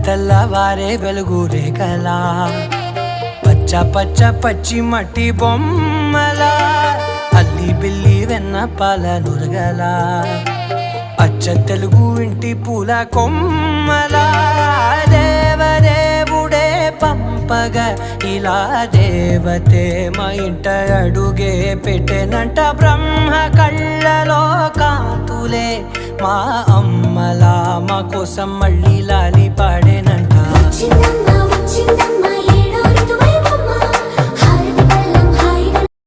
తెల్లవారే వెలుగు రేఖలా పచ్చ పచ్చ పచ్చి మట్టి బొమ్మలా అల్లి బిల్లి వెన్న పాల నురగలా అచ్చ తెలుగు ఇంటి పూల కొమ్మలా దేవదేవుడే పంపగా ఇలా దేవతే మా ఇంట అడుగే పెట్టెనంట బ్రహ్మ కళ్ళలో కాంతులే మా అమ్మలా మా కోసం మళ్ళీ లాలి పాడేనంట.